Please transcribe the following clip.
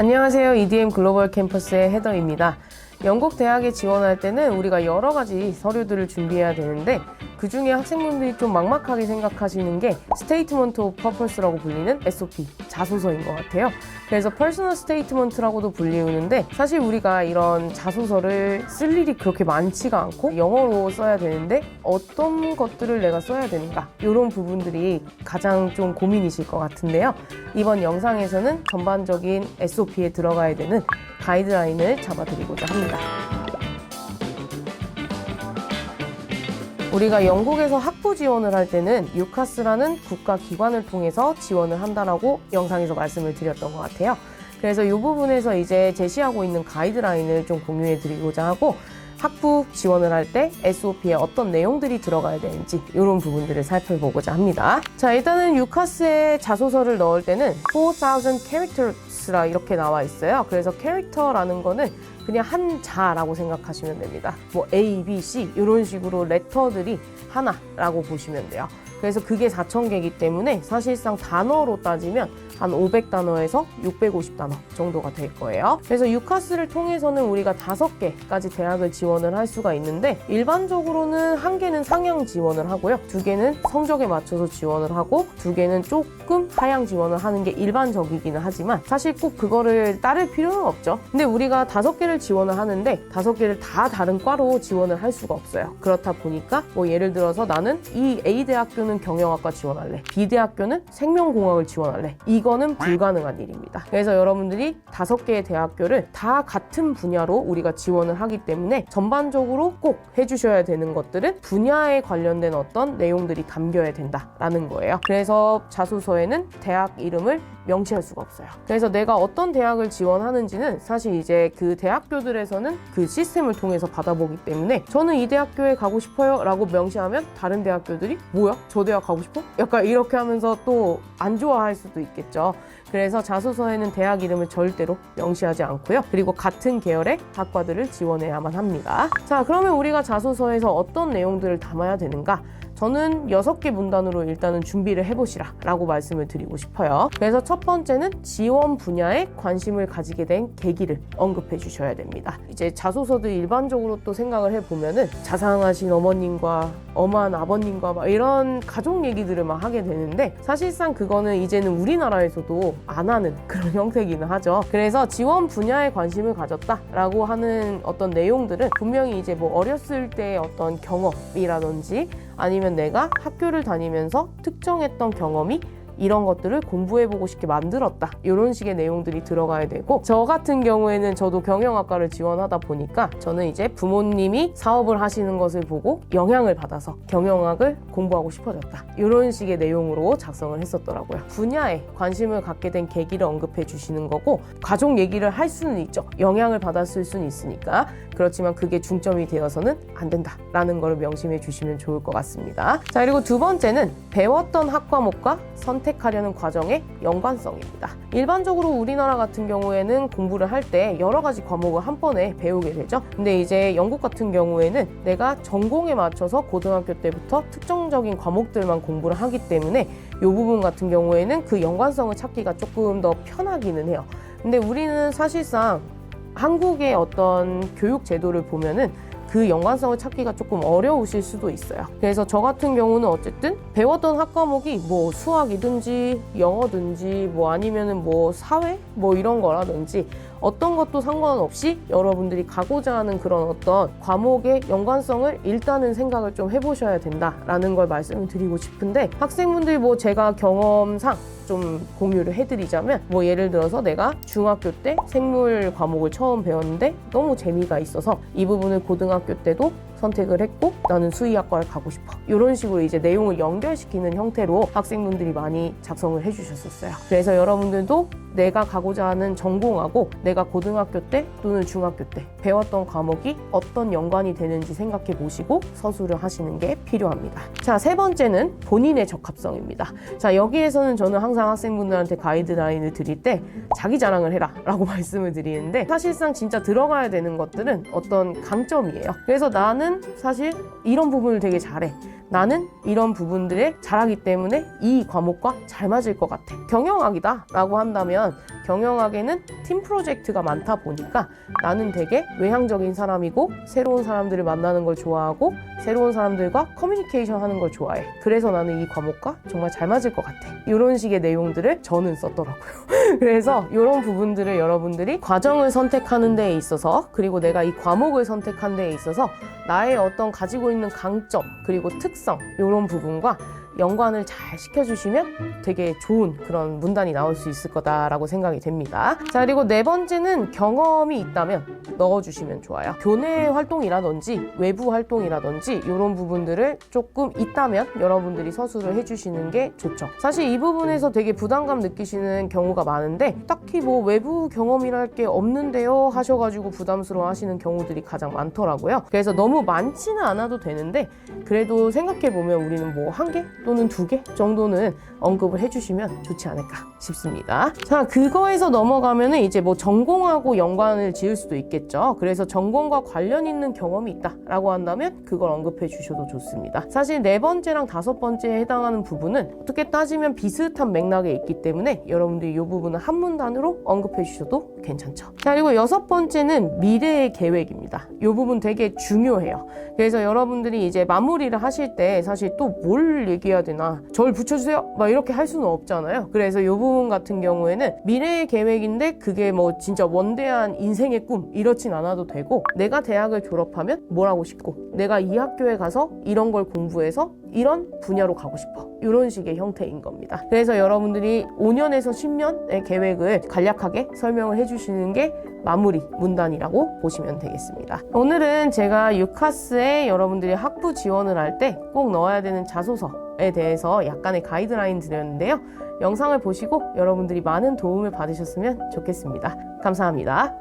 안녕하세요. EDM 글로벌 캠퍼스의 헤더입니다. 영국 대학에 지원할 때는 우리가 여러 가지 서류들을 준비해야 되는데 그 중에 학생분들이 좀 막막하게 생각하시는 게 Statement of Purpose라고 불리는 SOP, 자소서인 것 같아요. 그래서 Personal Statement라고도 불리우는데 사실 우리가 이런 자소서를 쓸 일이 그렇게 많지가 않고 영어로 써야 되는데 어떤 것들을 내가 써야 되는가 이런 부분들이 가장 좀 고민이실 것 같은데요. 이번 영상에서는 전반적인 SOP에 들어가야 되는 가이드라인을 잡아드리고자 합니다. 우리가 영국에서 학부 지원을 할 때는 유카스라는 국가기관을 통해서 지원을 한다라고 영상에서 말씀을 드렸던 것 같아요. 그래서 이 부분에서 이제 제시하고 있는 가이드라인을 좀 공유해 드리고자 하고 학부 지원을 할 때 SOP에 어떤 내용들이 들어가야 되는지 이런 부분들을 살펴보고자 합니다. 자, 일단은 유카스에 자소서를 넣을 때는 4,000 characters라 이렇게 나와 있어요. 그래서 캐릭터라는 거는 그냥 한 자라고 생각하시면 됩니다. 뭐 A, B, C 이런 식으로 레터들이 하나라고 보시면 돼요. 그래서 그게 4,000개이기 때문에 사실상 단어로 따지면 한 500단어에서 650단어 정도가 될 거예요. 그래서 유카스를 통해서는 우리가 5개까지 대학을 지원을 할 수가 있는데 일반적으로는 1개는 상향 지원을 하고요. 2개는 성적에 맞춰서 지원을 하고 2개는 조금 하향 지원을 하는 게 일반적이기는 하지만 사실 꼭 그거를 따를 필요는 없죠. 근데 우리가 5개를 지원을 하는데 5개를 다 다른 과로 지원을 할 수가 없어요. 그렇다 보니까 뭐 예를 들어서 나는 이 A 대학교는 경영학과 지원할래. B 대학교는 생명공학을 지원할래. 이거는 불가능한 일입니다. 그래서 여러분들이 5개의 대학교를 다 같은 분야로 우리가 지원을 하기 때문에 전반적으로 꼭 해주셔야 되는 것들은 분야에 관련된 어떤 내용들이 담겨야 된다라는 거예요. 그래서 자소서에는 대학 이름을 명시할 수가 없어요. 그래서 내가 어떤 대학을 지원하는지는 사실 이제 그 대학교들에서는 그 시스템을 통해서 받아보기 때문에 저는 이 대학교에 가고 싶어요 라고 명시하면 다른 대학교들이 뭐야? 저 대학 가고 싶어? 약간 이렇게 하면서 또 안 좋아할 수도 있겠죠. 그래서 자소서에는 대학 이름을 절대로 명시하지 않고요. 그리고 같은 계열의 학과들을 지원해야만 합니다. 자, 그러면 우리가 자소서에서 어떤 내용들을 담아야 되는가? 저는 6개 문단으로 일단은 준비를 해보시라 라고 말씀을 드리고 싶어요. 그래서 첫 번째는 지원 분야에 관심을 가지게 된 계기를 언급해 주셔야 됩니다. 이제 자소서들 일반적으로 또 생각을 해보면은 자상하신 어머님과 엄한 아버님과 막 이런 가족 얘기들을 막 하게 되는데 사실상 그거는 이제는 우리나라에서도 안 하는 그런 형태이기는 하죠. 그래서 지원 분야에 관심을 가졌다라고 하는 어떤 내용들은 분명히 이제 뭐 어렸을 때의 어떤 경험이라든지 아니면 내가 학교를 다니면서 특정했던 경험이 이런 것들을 공부해보고 싶게 만들었다 이런 식의 내용들이 들어가야 되고 저 같은 경우에는 저도 경영학과를 지원하다 보니까 저는 이제 부모님이 사업을 하시는 것을 보고 영향을 받아서 경영학을 공부하고 싶어졌다 이런 식의 내용으로 작성을 했었더라고요. 분야에 관심을 갖게 된 계기를 언급해 주시는 거고 가족 얘기를 할 수는 있죠. 영향을 받았을 수는 있으니까. 그렇지만 그게 중점이 되어서는 안 된다라는 걸 명심해 주시면 좋을 것 같습니다. 자, 그리고 두 번째는 배웠던 학과목과 선택하려는 과정의 연관성입니다. 일반적으로 우리나라 같은 경우에는 공부를 할 때 여러 가지 과목을 한 번에 배우게 되죠. 근데 이제 영국 같은 경우에는 내가 전공에 맞춰서 고등학교 때부터 특정적인 과목들만 공부를 하기 때문에 이 부분 같은 경우에는 그 연관성을 찾기가 조금 더 편하기는 해요. 근데 우리는 사실상 한국의 어떤 교육 제도를 보면은 그 연관성을 찾기가 조금 어려우실 수도 있어요. 그래서 저 같은 경우는 어쨌든 배웠던 학과목이 뭐 수학이든지 영어든지 뭐 아니면은 뭐 사회 뭐 이런 거라든지 어떤 것도 상관없이 여러분들이 가고자 하는 그런 어떤 과목의 연관성을 일단은 생각을 좀 해보셔야 된다라는 걸 말씀을 드리고 싶은데 학생분들이 뭐 제가 경험상 좀 공유를 해드리자면 뭐 예를 들어서 내가 중학교 때 생물 과목을 처음 배웠는데 너무 재미가 있어서 이 부분을 고등학교 때도 선택을 했고 나는 수의학과를 가고 싶어 이런 식으로 이제 내용을 연결시키는 형태로 학생분들이 많이 작성을 해주셨었어요. 그래서 여러분들도 내가 가고자 하는 전공하고 내가 고등학교 때 또는 중학교 때 배웠던 과목이 어떤 연관이 되는지 생각해 보시고 서술을 하시는 게 필요합니다. 자, 세 번째는 본인의 적합성입니다. 자, 여기에서는 저는 항상 학생분들한테 가이드라인을 드릴 때 자기 자랑을 해라 라고 말씀을 드리는데 사실상 진짜 들어가야 되는 것들은 어떤 강점이에요. 그래서 나는 사실 이런 부분을 되게 잘해. 나는 이런 부분들을 잘하기 때문에 이 과목과 잘 맞을 것 같아. 경영학이다 라고 한다면 경영학에는 팀 프로젝트가 많다 보니까 나는 되게 외향적인 사람이고 새로운 사람들을 만나는 걸 좋아하고 새로운 사람들과 커뮤니케이션 하는 걸 좋아해. 그래서 나는 이 과목과 정말 잘 맞을 것 같아. 이런 식의 내용들을 저는 썼더라고요. 그래서 이런 부분들을 여러분들이 과정을 선택하는 데에 있어서 그리고 내가 이 과목을 선택한 데에 있어서 나의 어떤 가지고 있는 강점 그리고 특성 이런 부분과 연관을 잘 시켜주시면 되게 좋은 그런 문단이 나올 수 있을 거다라고 생각이 됩니다. 자, 그리고 네 번째는 경험이 있다면 넣어주시면 좋아요. 교내 활동이라든지 외부 활동이라든지 이런 부분들을 조금 있다면 여러분들이 서술을 해주시는 게 좋죠. 사실 이 부분에서 되게 부담감 느끼시는 경우가 많은데 딱히 뭐 외부 경험이랄 게 없는데요 하셔가지고 부담스러워 하시는 경우들이 가장 많더라고요. 그래서 너무 많지는 않아도 되는데 그래도 생각해보면 우리는 뭐 한 개? 또는 2개 정도는 언급을 해주시면 좋지 않을까 싶습니다. 자, 그거에서 넘어가면은 이제 뭐 전공하고 연관을 지을 수도 있겠죠. 그래서 전공과 관련 있는 경험이 있다라고 한다면 그걸 언급해 주셔도 좋습니다. 사실 네 번째랑 다섯 번째에 해당하는 부분은 어떻게 따지면 비슷한 맥락에 있기 때문에 여러분들이 이 부분은 한 문단으로 언급해 주셔도 괜찮죠. 자, 그리고 여섯 번째는 미래의 계획입니다. 이 부분 되게 중요해요. 그래서 여러분들이 이제 마무리를 하실 때 사실 또 뭘 얘기해야 되나 절 붙여주세요 막 이렇게 할 수는 없잖아요. 그래서 이 부분 같은 경우에는 미래의 계획인데 그게 뭐 진짜 원대한 인생의 꿈 이렇진 않아도 되고 내가 대학을 졸업하면 뭘 하고 싶고 내가 이 학교에 가서 이런 걸 공부해서 이런 분야로 가고 싶어 이런 식의 형태인 겁니다. 그래서 여러분들이 5년에서 10년의 계획을 간략하게 설명을 해주시는 게 마무리 문단이라고 보시면 되겠습니다. 오늘은 제가 유카스에 여러분들이 학부 지원을 할 때 꼭 넣어야 되는 자소서에 대해서 약간의 가이드라인 드렸는데요. 영상을 보시고 여러분들이 많은 도움을 받으셨으면 좋겠습니다. 감사합니다.